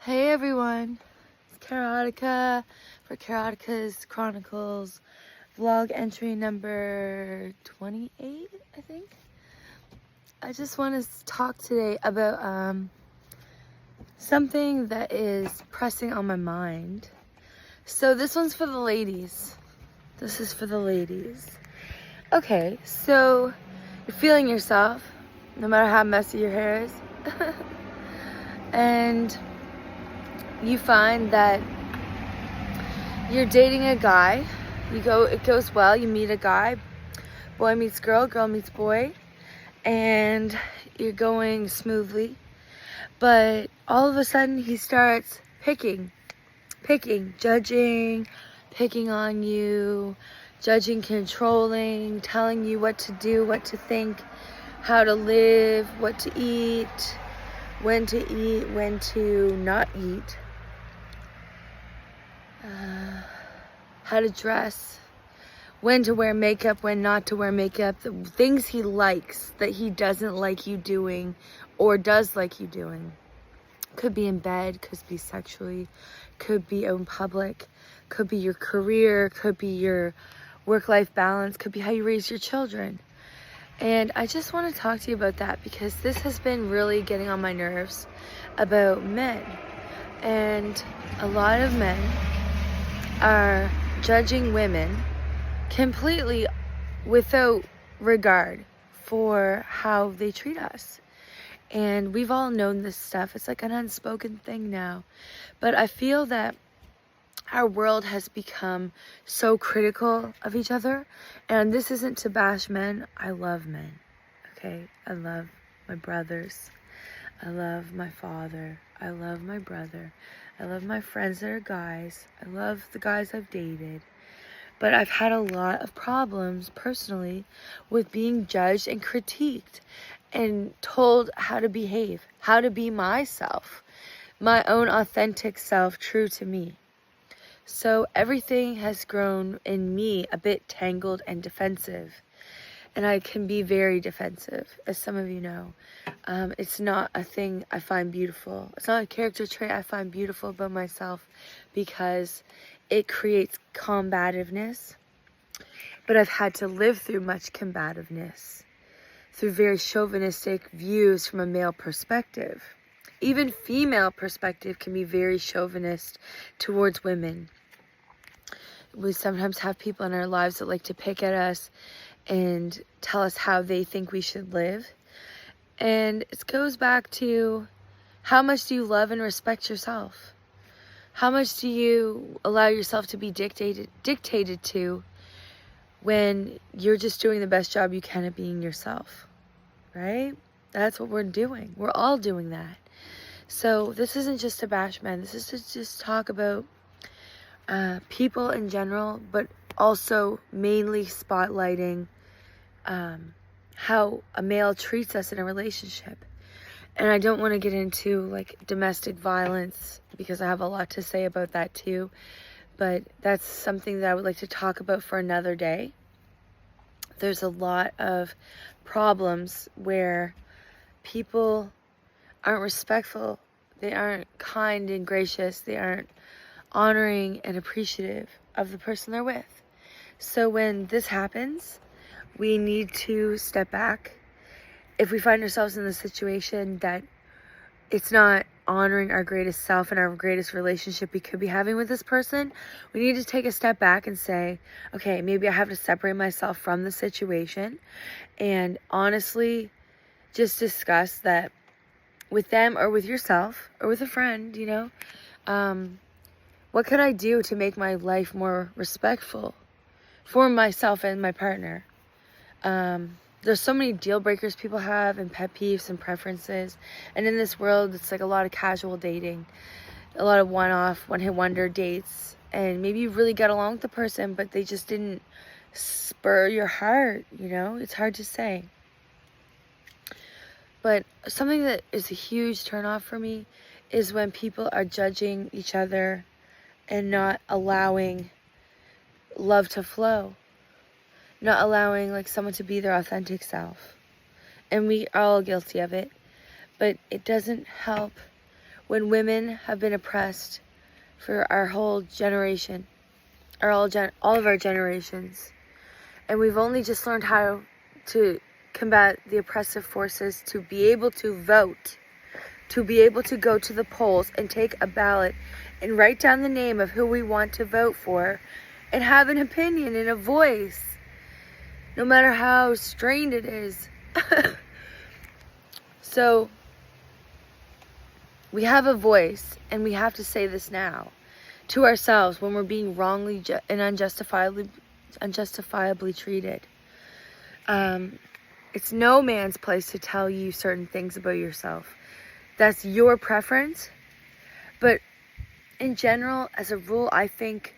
Hey everyone, it's Karotica for Karotika's Chronicles vlog entry number 28, I think. I just want to talk today about something that is pressing on my mind. So this one's for the ladies. This is for the ladies. Okay, so you're feeling yourself, no matter how messy your hair is. And you find that you're dating a guy, it goes well, you meet a guy, boy meets girl, girl meets boy, and you're going smoothly, but all of a sudden he starts picking, judging, picking on you, judging, controlling, telling you what to do, what to think, how to live, what to eat, when to not eat. How to dress, when to wear makeup, when not to wear makeup, the things he likes that he doesn't like you doing or does like you doing. Could be in bed, could be sexually, could be in public, could be your career, could be your work-life balance, could be how you raise your children. And I just want to talk to you about that because this has been really getting on my nerves about men. And a lot of men are judging women completely without regard for how they treat us. And we've all known this stuff. It's like an unspoken thing now. But I feel that our world has become so critical of each other. And this isn't to bash men. I love men. Okay? I love my brothers. I love my father. I love my brother. I love my friends that are guys. I love the guys I've dated. But I've had a lot of problems personally with being judged and critiqued and told how to behave, how to be myself, my own authentic self, true to me. So everything has grown in me a bit tangled and defensive. And I can be very defensive, as some of you know. It's not a thing I find beautiful. It's not a character trait I find beautiful about myself because it creates combativeness. But I've had to live through much combativeness, through very chauvinistic views from a male perspective. Even female perspective can be very chauvinist towards women. We sometimes have people in our lives that like to pick at us and tell us how they think we should live. And it goes back to, how much do you love and respect yourself? How much do you allow yourself to be dictated to when you're just doing the best job you can at being yourself, right? That's what we're doing. We're all doing that. So this isn't just to bash men. This is to just talk about people in general, but also mainly spotlighting how a male treats us in a relationship. And I don't want to get into like domestic violence because I have a lot to say about that too. But that's something that I would like to talk about for another day. There's a lot of problems where people aren't respectful. They aren't kind and gracious. They aren't honoring and appreciative of the person they're with. So when this happens, we need to step back. If we find ourselves in the situation that it's not honoring our greatest self and our greatest relationship we could be having with this person, we need to take a step back and say, okay, maybe I have to separate myself from the situation and honestly just discuss that with them or with yourself or with a friend, you know. What could I do to make my life more respectful for myself and my partner? There's so many deal breakers people have and pet peeves and preferences. And in this world, it's like a lot of casual dating, a lot of one-off, one-hit wonder dates. And maybe you really got along with the person, but they just didn't spur your heart, you know? It's hard to say. But something that is a huge turnoff for me is when people are judging each other and not allowing love to flow. Not allowing like someone to be their authentic self. And we are all guilty of it. But it doesn't help when women have been oppressed for our whole generation, or all of our generations, and we've only just learned how to combat the oppressive forces, to be able to vote, to be able to go to the polls and take a ballot and write down the name of who we want to vote for and have an opinion and a voice, no matter how strained it is. So we have a voice, and we have to say this now to ourselves when we're being wrongly and unjustifiably treated. It's no man's place to tell you certain things about yourself. That's your preference. But in general, as a rule, I think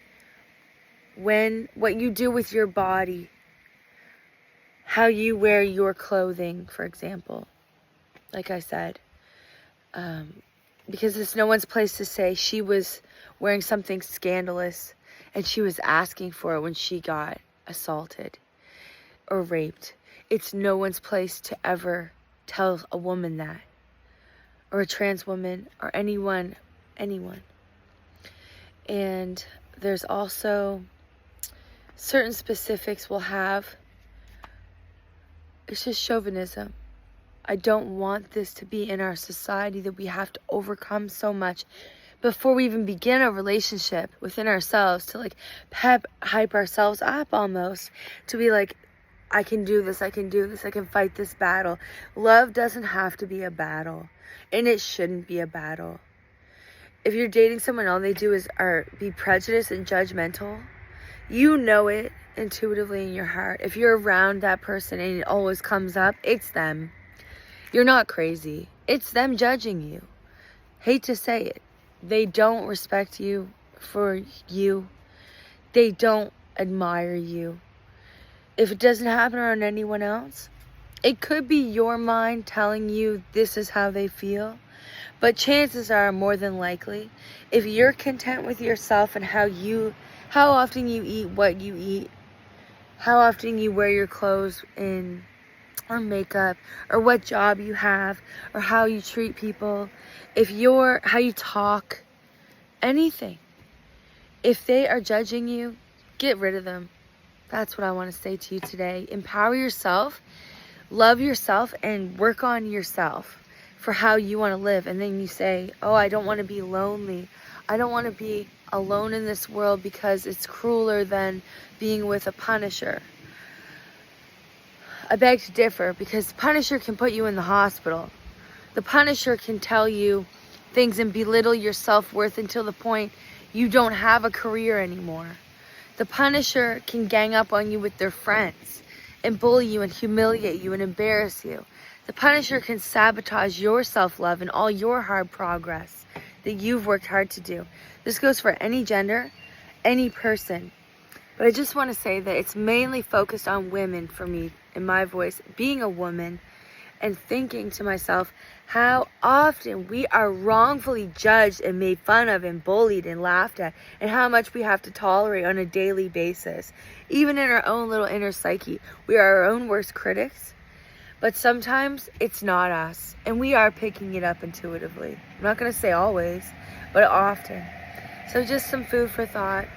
what you do with your body, how you wear your clothing, for example, like I said, because it's no one's place to say she was wearing something scandalous and she was asking for it when she got assaulted or raped. It's no one's place to ever tell a woman that, or a trans woman, or anyone. And there's also certain specifics we'll have. It's just chauvinism. I don't want this to be in our society, that we have to overcome so much before we even begin a relationship within ourselves, to like hype ourselves up almost, to be like, I can do this, I can fight this battle. Love doesn't have to be a battle, and it shouldn't be a battle. If you're dating someone, all they do is be prejudiced and judgmental, you know it intuitively in your heart. If you're around that person and it always comes up, it's them. You're not crazy. It's them judging you. Hate to say it. They don't respect you for you. They don't admire you. If it doesn't happen around anyone else, it could be your mind telling you this is how they feel. But chances are, more than likely, if you're content with yourself and how often you eat what you eat, how often you wear your clothes or makeup, or what job you have, or how you treat people, how you talk, anything. If they are judging you, get rid of them. That's what I want to say to you today. Empower yourself, love yourself, and work on yourself for how you want to live. And then you say, oh, I don't want to be lonely. I don't want to be alone in this world because it's crueler than being with a punisher. I beg to differ, because the punisher can put you in the hospital. The punisher can tell you things and belittle your self-worth until the point you don't have a career anymore. The punisher can gang up on you with their friends and bully you and humiliate you and embarrass you. The punisher can sabotage your self-love and all your hard progress that you've worked hard to do. This goes for any gender, any person. But I just want to say that it's mainly focused on women for me, in my voice, being a woman, and thinking to myself how often we are wrongfully judged and made fun of and bullied and laughed at, and how much we have to tolerate on a daily basis. Even in our own little inner psyche, we are our own worst critics. But sometimes it's not us, and we are picking it up intuitively. I'm not going to say always, but often. So just some food for thought.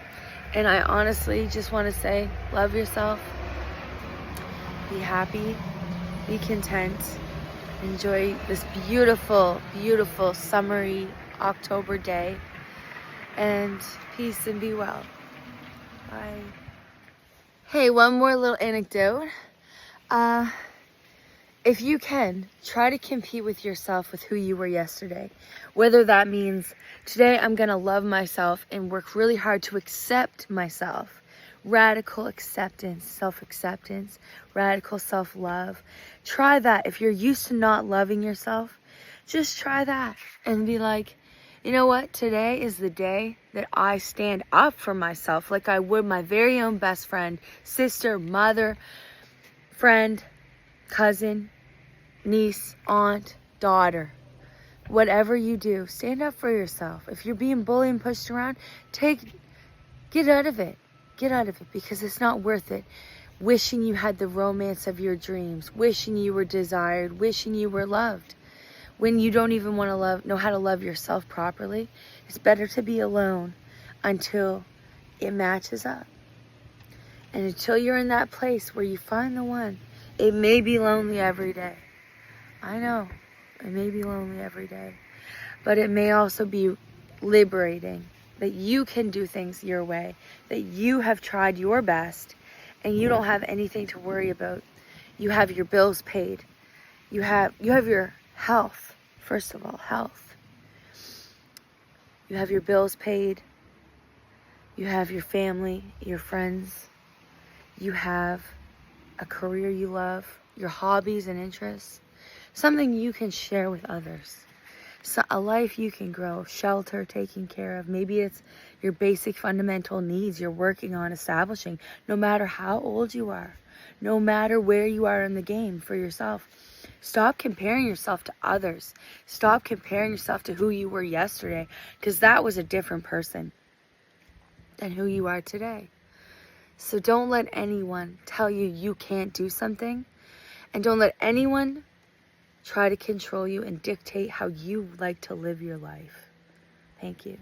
And I honestly just want to say, love yourself, be happy, be content, enjoy this beautiful, beautiful summery October day, and peace and be well. Bye. Hey, one more little anecdote. If you can, try to compete with yourself with who you were yesterday. Whether that means today I'm going to love myself and work really hard to accept myself. Radical acceptance, self-acceptance, radical self-love. Try that. If you're used to not loving yourself, just try that and be like, you know what? Today is the day that I stand up for myself like I would my very own best friend, sister, mother, friend, cousin, niece, aunt, daughter. Whatever you do, stand up for yourself. If you're being bullied and pushed around, get out of it. Get out of it, because it's not worth it. Wishing you had the romance of your dreams, wishing you were desired, wishing you were loved. when you don't even want to know how to love yourself properly, it's better to be alone until it matches up. And until you're in that place where you find the one, it may be lonely every day. I know, it may be lonely every day. But it may also be liberating that you can do things your way, that you have tried your best, and you don't have anything to worry about. You have your bills paid. You have your health, first of all, health. You have your bills paid. You have your family, your friends. You have a career you love, your hobbies and interests, something you can share with others. So a life you can grow, shelter taken care of. Maybe it's your basic fundamental needs you're working on establishing, no matter how old you are, no matter where you are in the game for yourself. Stop comparing yourself to others. Stop comparing yourself to who you were yesterday, because that was a different person than who you are today. So don't let anyone tell you you can't do something, and don't let anyone try to control you and dictate how you like to live your life. Thank you.